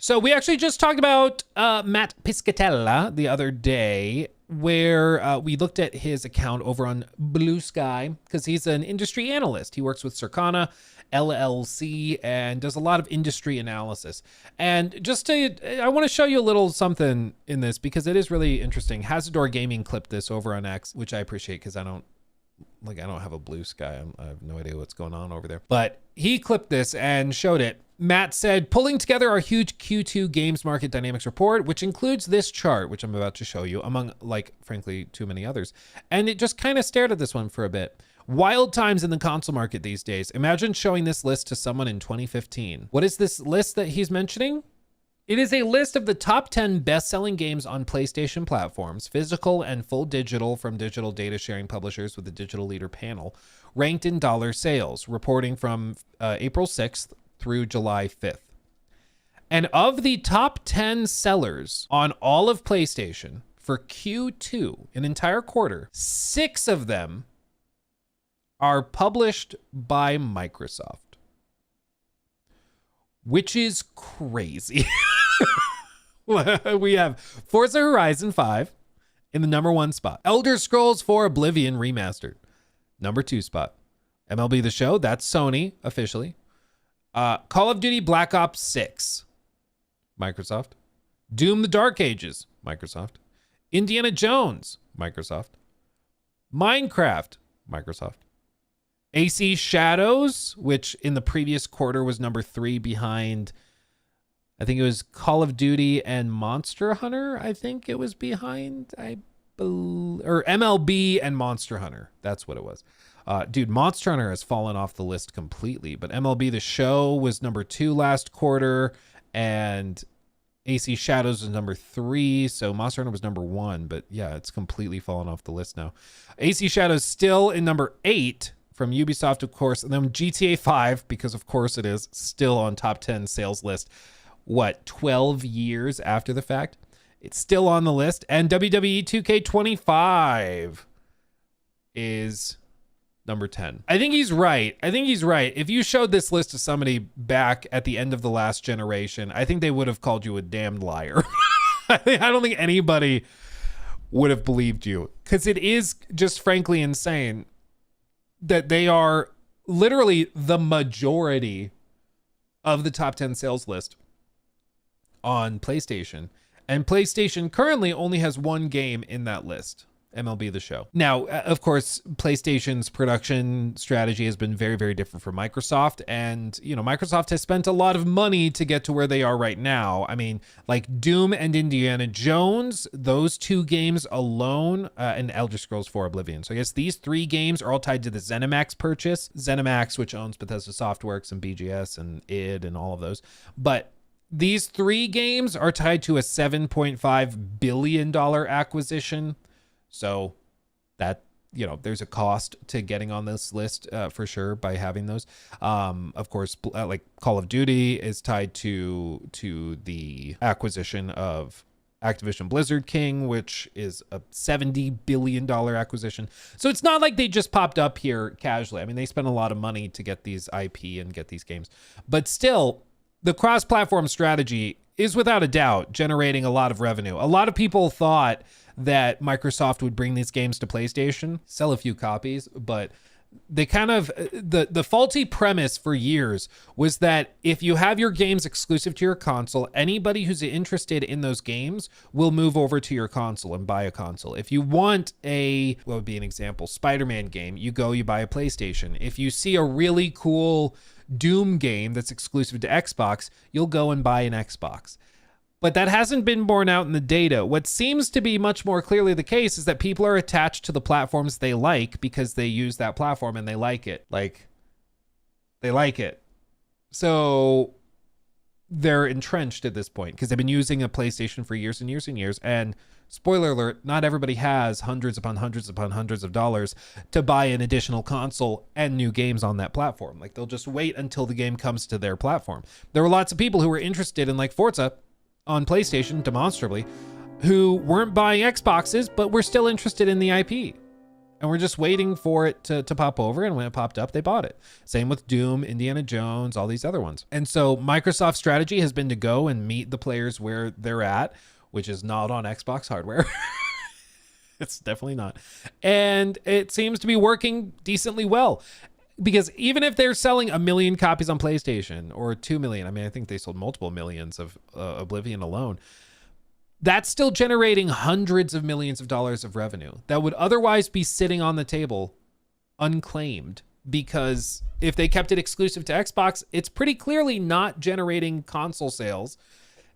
So we actually just talked about Matt Piscatella the other day, where we looked at his account over on Blue Sky because he's an industry analyst. He works with Circana LLC and does a lot of industry analysis. And I want to show you a little something in this because it is really interesting. Hazardor Gaming clipped this over on X, which I appreciate because I don't have a Blue Sky. I have no idea what's going on over there. But he clipped this and showed it. Matt said, pulling together our huge Q2 games market dynamics report, which includes this chart, which I'm about to show you, among, frankly, too many others. And it just kind of stared at this one for a bit. Wild times in the console market these days. Imagine showing this list to someone in 2015. What is this list that he's mentioning? It is a list of the top 10 best-selling games on PlayStation platforms, physical and full digital from digital data sharing publishers with the Digital Leader panel, ranked in dollar sales, reporting from April 6th through July 5th. And of the top 10 sellers on all of PlayStation for Q2, an entire quarter, 6 of them are published by Microsoft, which is crazy. We have Forza Horizon 5 in the number 1 spot. Elder Scrolls 4 Oblivion Remastered, number 2 spot. MLB The Show, that's Sony officially. Call of Duty Black Ops 6, Microsoft. Doom the Dark Ages, Microsoft. Indiana Jones, Microsoft. Minecraft, Microsoft. AC Shadows, which in the previous quarter was number 3 behind, I think it was Call of Duty and Monster Hunter. I think it was behind, or MLB and Monster Hunter. That's what it was. Dude, Monster Hunter has fallen off the list completely, but MLB The Show was number 2 last quarter, and AC Shadows was number 3, so Monster Hunter was number 1, but yeah, it's completely fallen off the list now. AC Shadows still in number 8 from Ubisoft, of course, and then GTA 5, because of course it is, still on top 10 sales list. 12 years after the fact? It's still on the list, and WWE 2K25 is number 10. I think he's right. If you showed this list to somebody back at the end of the last generation, I think they would have called you a damned liar. I don't think anybody would have believed you, because it is just frankly insane that they are literally the majority of the top 10 sales list on PlayStation. And PlayStation currently only has 1 game in that list, MLB The Show. Now, of course, PlayStation's production strategy has been very, very different from Microsoft. And, Microsoft has spent a lot of money to get to where they are right now. I mean, like Doom and Indiana Jones, those 2 games alone, and Elder Scrolls 4 Oblivion. So I guess these 3 games are all tied to the ZeniMax purchase. ZeniMax, which owns Bethesda Softworks and BGS and id and all of those. But these 3 games are tied to a $7.5 billion acquisition. So that, there's a cost to getting on this list for sure by having those. Of course, like Call of Duty is tied to the acquisition of Activision Blizzard King, which is a $70 billion acquisition. So it's not like they just popped up here casually. I mean, they spent a lot of money to get these IP and get these games. But still, the cross-platform strategy is without a doubt generating a lot of revenue. A lot of people thought that Microsoft would bring these games to PlayStation, sell a few copies, but they kind of, the faulty premise for years was that if you have your games exclusive to your console, anybody who's interested in those games will move over to your console and buy a console. If you want what would be an example, Spider-Man game, you buy a PlayStation. If you see a really cool Doom game that's exclusive to Xbox, you'll go and buy an Xbox. But that hasn't been borne out in the data. What seems to be much more clearly the case is that people are attached to the platforms they like because they use that platform and they like it. They like it. So they're entrenched at this point because they've been using a PlayStation for years and years and years. And spoiler alert, not everybody has hundreds upon hundreds upon hundreds of dollars to buy an additional console and new games on that platform. They'll just wait until the game comes to their platform. There were lots of people who were interested in Forza on PlayStation, demonstrably, who weren't buying Xboxes, but were still interested in the IP. And we're just waiting for it to pop over. And when it popped up, they bought it. Same with Doom, Indiana Jones, all these other ones. And so Microsoft's strategy has been to go and meet the players where they're at, which is not on Xbox hardware. It's definitely not. And it seems to be working decently well. Because even if they're selling 1 million copies on PlayStation or 2 million, I mean, I think they sold multiple millions of Oblivion alone. That's still generating hundreds of millions of dollars of revenue that would otherwise be sitting on the table unclaimed, because if they kept it exclusive to Xbox, it's pretty clearly not generating console sales.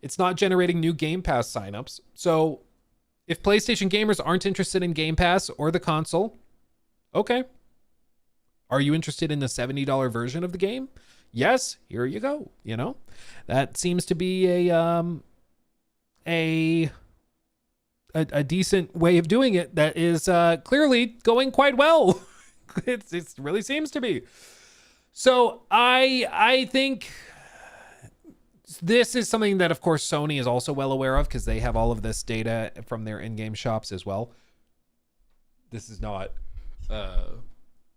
It's not generating new Game Pass signups. So if PlayStation gamers aren't interested in Game Pass or the console, okay. Are you interested in the $70 version of the game? Yes, here you go. You know, that seems to be a decent way of doing it that is clearly going quite well. It really seems to be. So I think this is something that, of course, Sony is also well aware of, because they have all of this data from their in-game shops as well. This is not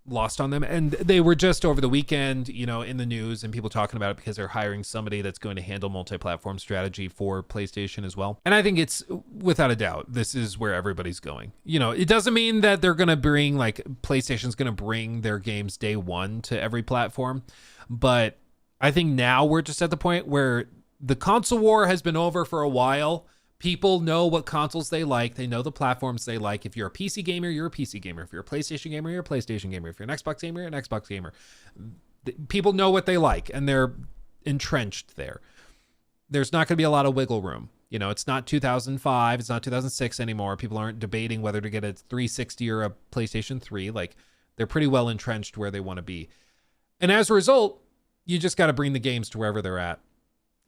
lost on them. And they were just over the weekend, you know, in the news and people talking about it because they're hiring somebody that's going to handle multi-platform strategy for PlayStation as well. And I think it's, without a doubt, this is where everybody's going. You know, it doesn't mean that they're going to bring, like, PlayStation's going to bring their games day one to every platform. But I think now we're just at the point where the console war has been over for a while. People know what consoles they like. They know the platforms they like. If you're a PC gamer, you're a PC gamer. If you're a PlayStation gamer, you're a PlayStation gamer. If you're an Xbox gamer, you're an Xbox gamer. People know what they like, and they're entrenched there. There's not going to be a lot of wiggle room. You know, it's not 2005. It's not 2006 anymore. People aren't debating whether to get a 360 or a PlayStation 3. Like, they're pretty well entrenched where they want to be. And as a result, you just got to bring the games to wherever they're at,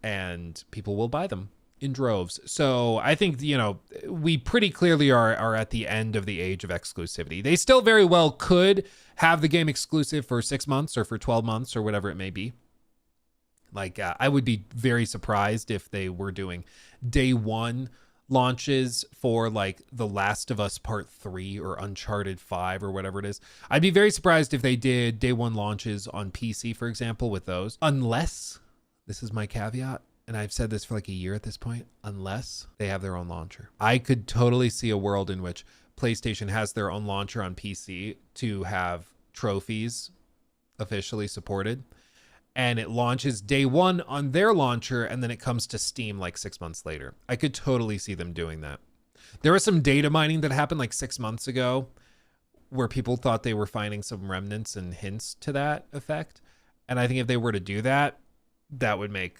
and people will buy them in droves. So I think, you know, we pretty clearly are at the end of the age of exclusivity. They still very well could have the game exclusive for 6 months or for 12 months or whatever it may be. Like, I would be very surprised if they were doing day one launches for, like, The Last of Us Part 3 or Uncharted 5 or whatever it is. I'd be very surprised if they did day one launches on PC, for example, with those. Unless, this is my caveat, and I've said this for like a year at this point, unless they have their own launcher. I could totally see a world in which PlayStation has their own launcher on PC to have trophies officially supported, and it launches day one on their launcher, and then it comes to Steam like 6 months later. I could totally see them doing that. There was some data mining that happened like 6 months ago where people thought they were finding some remnants and hints to that effect. And I think if they were to do that, that would make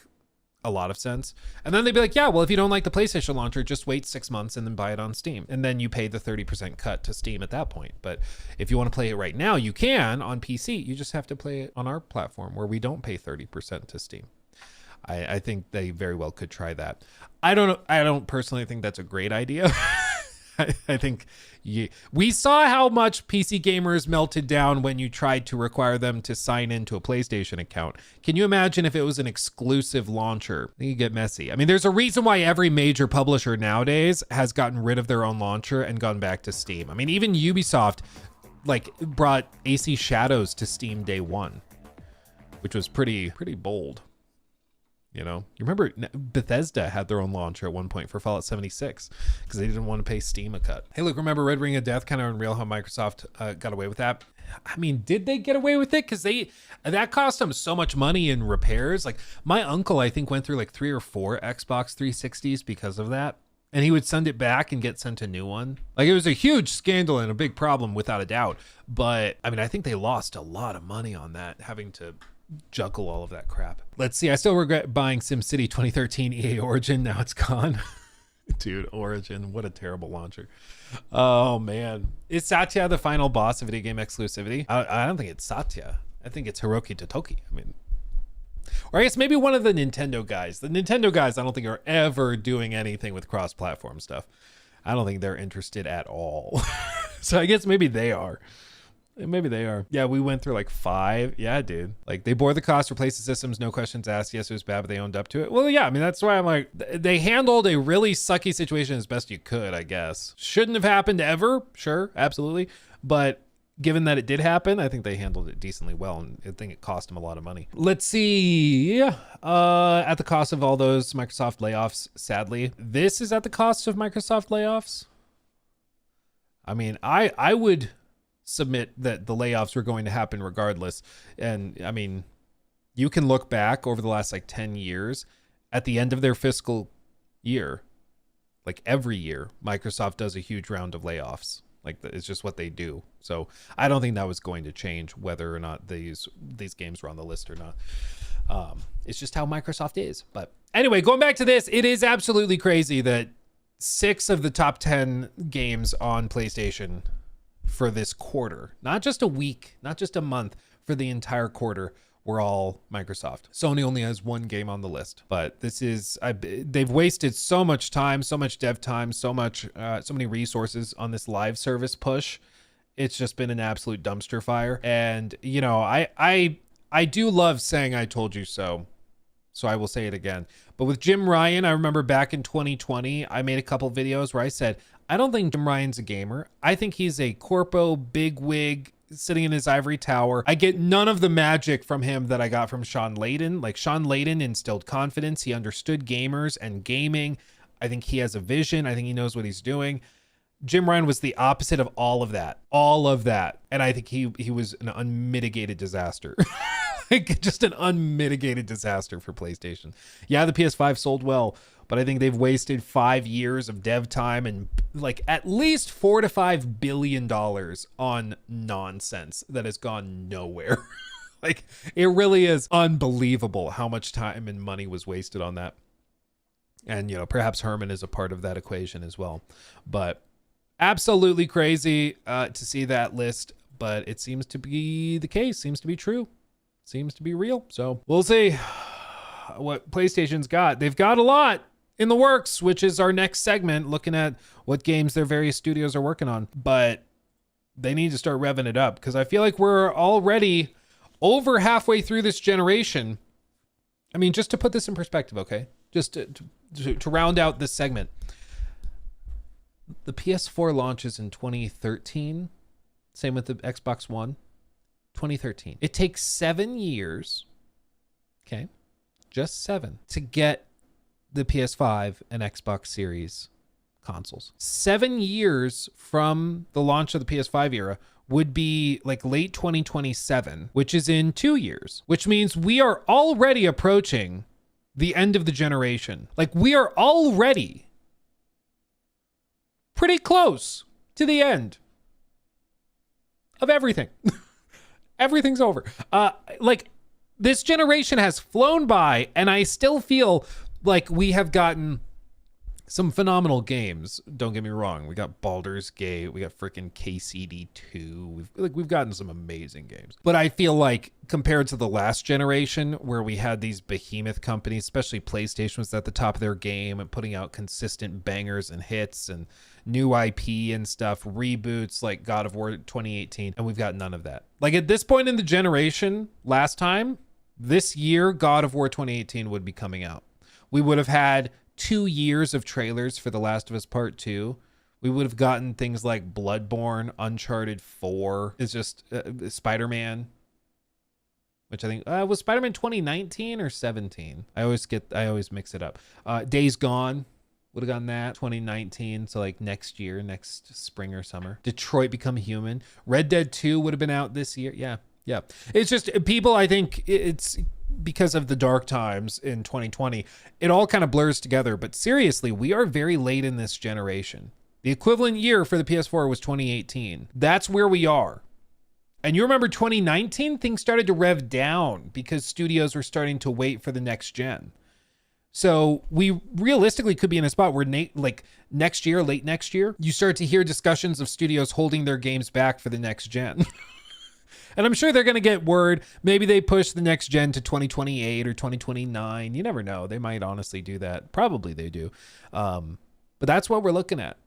a lot of sense. And then they'd be like, yeah, well, if you don't like the PlayStation launcher, just wait 6 months and then buy it on Steam. And then you pay the 30% cut to Steam at that point. But if you want to play it right now, you can on PC. You just have to play it on our platform where we don't pay 30% to Steam. I think they very well could try that. I don't personally think that's a great idea. I think we saw how much PC gamers melted down when you tried to require them to sign into a PlayStation account. Can you imagine if it was an exclusive launcher? I think you get messy. I mean, there's a reason why every major publisher nowadays has gotten rid of their own launcher and gone back to Steam. I mean, even Ubisoft like brought AC Shadows to Steam day one, which was pretty bold. You know, you remember Bethesda had their own launcher at one point for Fallout 76 because they didn't want to pay Steam a cut. Hey, look, remember Red Ring of Death? Kind of unreal how Microsoft got away with that. I mean, did they get away with it? Because that cost them so much money in repairs. Like, my uncle, I think, went through like 3 or 4 Xbox 360s because of that. And he would send it back and get sent a new one. Like, it was a huge scandal and a big problem without a doubt. But I mean, I think they lost a lot of money on that, having to juggle all of that crap. Let's see. I still regret buying SimCity 2013 EA Origin. Now it's gone. Dude, Origin, what a terrible launcher. Oh man. Is Satya the final boss of video game exclusivity? I don't think it's Satya. I think it's Hiroki Totoki. I mean, or I guess maybe one of the Nintendo guys. The Nintendo guys, I don't think are ever doing anything with cross-platform stuff. I don't think they're interested at all. So I guess maybe they are. Maybe they are. Yeah, we went through like 5. Yeah, dude. Like, they bore the cost, replaced the systems, no questions asked. Yes, it was bad, but they owned up to it. Well, yeah, I mean, that's why I'm like, they handled a really sucky situation as best you could, I guess. Shouldn't have happened ever. Sure, absolutely. But given that it did happen, I think they handled it decently well, and I think it cost them a lot of money. Let's see. At the cost of all those Microsoft layoffs, sadly. This is at the cost of Microsoft layoffs? I mean, I would submit that the layoffs were going to happen regardless. And I mean, you can look back over the last like 10 years at the end of their fiscal year, like every year, Microsoft does a huge round of layoffs. Like it's just what they do. So I don't think that was going to change whether or not these games were on the list or not. It's just how Microsoft is. But anyway, going back to this, it is absolutely crazy that 6 of the top 10 games on PlayStation for this quarter, not just a week, not just a month, for the entire quarter, were all Microsoft. Sony only has 1 game on the list, but this is, they've wasted so much time, so much dev time, so many resources on this live service push. It's just been an absolute dumpster fire. And you know, I do love saying I told you so. So I will say it again. But with Jim Ryan, I remember back in 2020, I made a couple videos where I said, I don't think Jim Ryan's a gamer. I think he's a corpo bigwig sitting in his ivory tower. I get none of the magic from him that I got from Sean Layden. Like Sean Layden instilled confidence. He understood gamers and gaming. I think he has a vision. I think he knows what he's doing. Jim Ryan was the opposite of all of that. And I think he was an unmitigated disaster. Like just an unmitigated disaster for PlayStation. Yeah, the PS5 sold well, but I think they've wasted 5 years of dev time and like at least $4 to $5 billion on nonsense that has gone nowhere. Like it really is unbelievable how much time and money was wasted on that. And, you know, perhaps Herman is a part of that equation as well. But absolutely crazy to see that list. But it seems to be the case, seems to be true, seems to be real. So we'll see what PlayStation's got. They've got a lot in the works, which is our next segment, looking at what games their various studios are working on. But they need to start revving it up because I feel like we're already over halfway through this generation. I mean, just to put this in perspective, okay? Just to round out this segment. The PS4 launches in 2013. Same with the Xbox One. 2013. It takes 7 years, okay? Just 7 to get the PS5 and Xbox Series consoles. 7 years from the launch of the PS5 era would be like late 2027, which is in 2 years, which means we are already approaching the end of the generation. Like we are already pretty close to the end of everything. Everything's over. Like this generation has flown by and I still feel like we have gotten some phenomenal games. Don't get me wrong. We got Baldur's Gate. We got freaking KCD2. We've gotten some amazing games. But I feel like compared to the last generation where we had these behemoth companies, especially PlayStation was at the top of their game and putting out consistent bangers and hits and new IP and stuff, reboots like God of War 2018. And we've got none of that. Like at this point in the generation, last time, this year, God of War 2018 would be coming out. We would have had 2 years of trailers for The Last of Us Part 2. We would have gotten things like Bloodborne, Uncharted 4. It's just Spider-Man, which I think was Spider-Man 2019 or 17. I always mix it up. Days Gone would have gotten that 2019, so like next year, next spring or summer. Detroit Become Human. Red Dead 2 would have been out this year. Yeah. It's just people, I think it's because of the dark times in 2020, it all kind of blurs together. But seriously, we are very late in this generation. The equivalent year for the PS4 was 2018. That's where we are. And you remember 2019, things started to rev down because studios were starting to wait for the next gen. So we realistically could be in a spot where like next year, late next year, you start to hear discussions of studios holding their games back for the next gen. And I'm sure they're going to get word. Maybe they push the next gen to 2028 or 2029. You never know. They might honestly do that. Probably they do. But that's what we're looking at.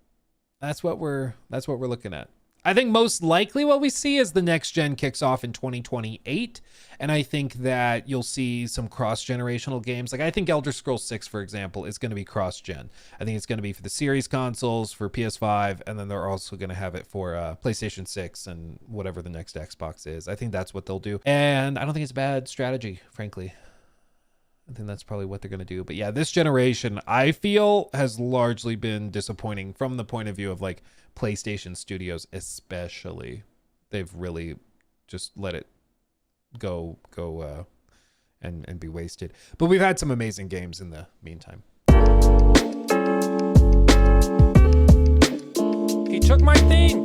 That's what we're looking at. I think most likely what we see is the next gen kicks off in 2028. And I think that you'll see some cross-generational games. Like I think Elder Scrolls 6, for example, is going to be cross-gen. I think it's going to be for the series consoles, for PS5, and then they're also going to have it for PlayStation 6 and whatever the next Xbox is. I think that's what they'll do. And I don't think it's a bad strategy, frankly. I think that's probably what they're going to do. But yeah, this generation, I feel, has largely been disappointing from the point of view of like PlayStation Studios, especially. They've really just let it go and be wasted. But we've had some amazing games in the meantime. He took my thing.